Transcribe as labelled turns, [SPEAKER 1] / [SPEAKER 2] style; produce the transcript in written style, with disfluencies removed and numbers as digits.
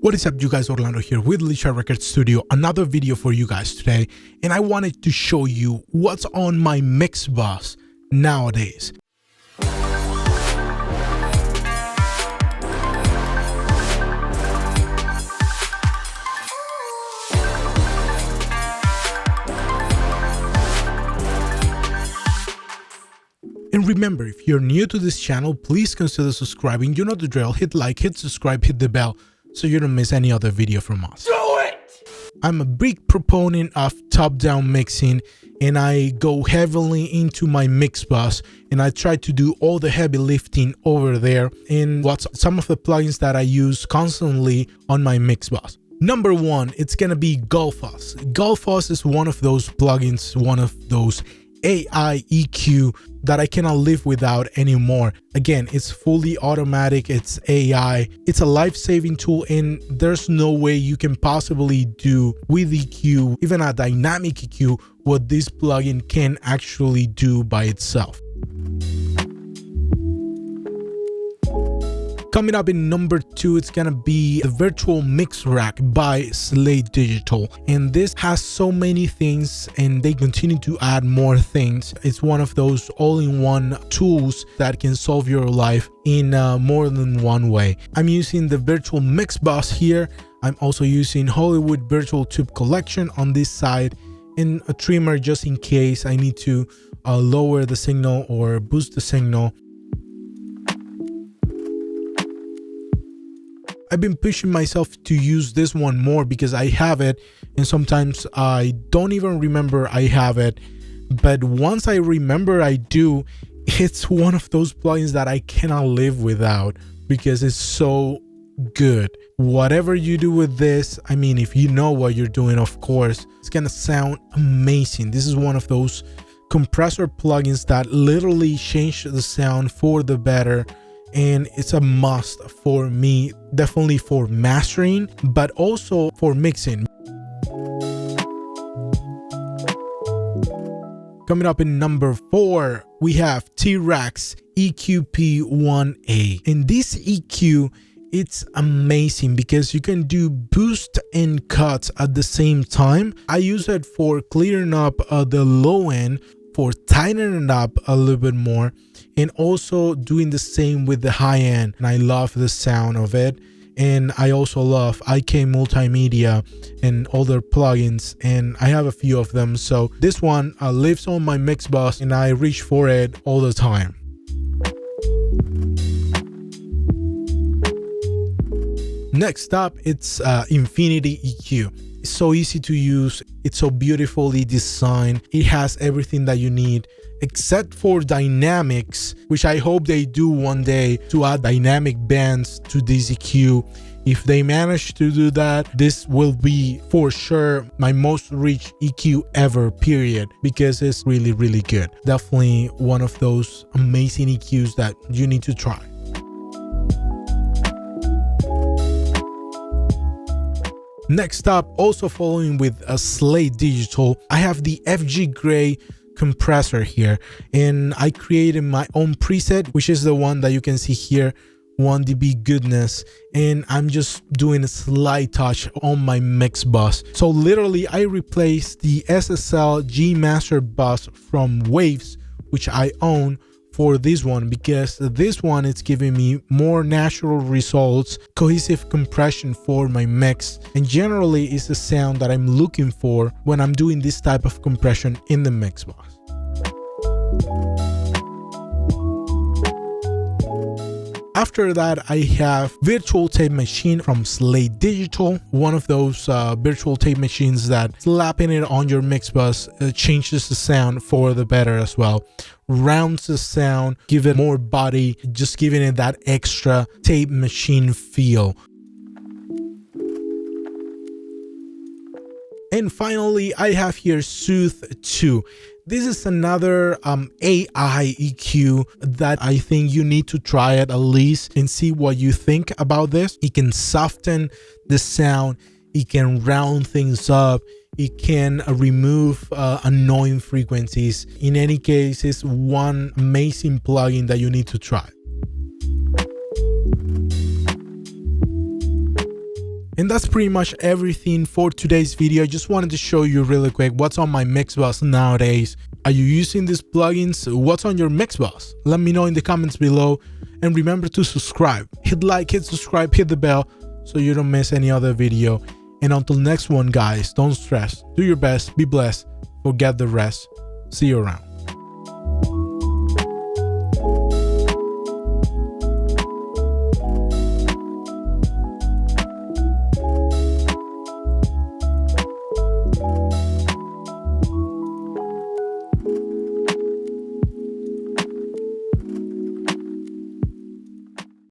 [SPEAKER 1] What is up, you guys? Orlando here with Lisha Record Studio. Another video for you guys today, and I wanted to show you what's on my Mixbuss nowadays. And remember, if you're new to this channel, please consider subscribing. You know the drill. Hit like, hit subscribe, hit the bell so you don't miss any other video from us.
[SPEAKER 2] Do it!
[SPEAKER 1] I'm a big proponent of top-down mixing, and I go heavily into my Mixbuss, and I try to do all the heavy lifting over there. And what's some of the plugins that I use constantly on my Mixbuss? Number one, it's gonna be Mixbuss. Mixbuss is one of those plugins, one of those AI EQ that I cannot live without anymore. Again, it's fully automatic, it's AI, it's a life-saving tool, and there's no way you can possibly do with EQ, even a dynamic EQ, what this plugin can actually do by itself. Coming up in number two, it's gonna be the Virtual Mix Rack by Slate Digital. And this has so many things, and they continue to add more things. It's one of those all-in-one tools that can solve your life in more than one way. I'm using the Virtual Mixbuss here. I'm also using Hollywood Virtual Tube Collection on this side, and a trimmer just in case I need to lower the signal or boost the signal. I've been pushing myself to use this one more because I have it, and sometimes I don't even remember I have it, but once I remember I do, it's one of those plugins that I cannot live without because it's so good. Whatever you do with this, I mean, if you know what you're doing, of course, it's gonna sound amazing. This is one of those compressor plugins that literally change the sound for the better. And it's a must for me, definitely for mastering, but also for mixing. Coming up in number four, we have T-Rex EQP1A. And this EQ, it's amazing because you can do boost and cuts at the same time. I use it for clearing up the low end, for tightening it up a little bit more, and also doing the same with the high end. And I love the sound of it. And I also love IK Multimedia and other plugins, and I have a few of them. So this one lives on my Mixbuss, and I reach for it all the time. Next up, it's Infinity EQ. It's so easy to use, it's so beautifully designed, it has everything that you need except for dynamics, which I hope they do one day, to add dynamic bands to this EQ. If they manage to do that, this will be for sure my most reached EQ ever, period, because it's really, really good. Definitely one of those amazing EQs that you need to try. Next up, also following with a Slate Digital, I have the FG Gray compressor here, and I created my own preset, which is the one that you can see here, 1 dB goodness, and I'm just doing a slight touch on my Mixbuss. So literally I replaced the SSL G Master bus from Waves, which I own, for this one, because this one is giving me more natural results, cohesive compression for my mix, and generally is the sound that I'm looking for when I'm doing this type of compression in the Mixbuss. After that, I have Virtual Tape Machine from Slate Digital, one of those virtual tape machines that slapping it on your Mixbuss changes the sound for the better as well. Rounds the sound, give it more body, just giving it that extra tape machine feel. And finally, I have here Soothe 2. This is another AI EQ that I think you need to try it at least and see what you think about this. It can soften the sound, it can round things up, it can remove annoying frequencies. In any case, it's one amazing plugin that you need to try. And that's pretty much everything for today's video. I just wanted to show you really quick what's on my Mixbuss nowadays. Are you using these plugins? What's on your Mixbuss? Let me know in the comments below. And remember to subscribe. Hit like, hit subscribe, hit the bell so you don't miss any other video. And until next one, guys, don't stress. Do your best, be blessed, forget the rest. See you around.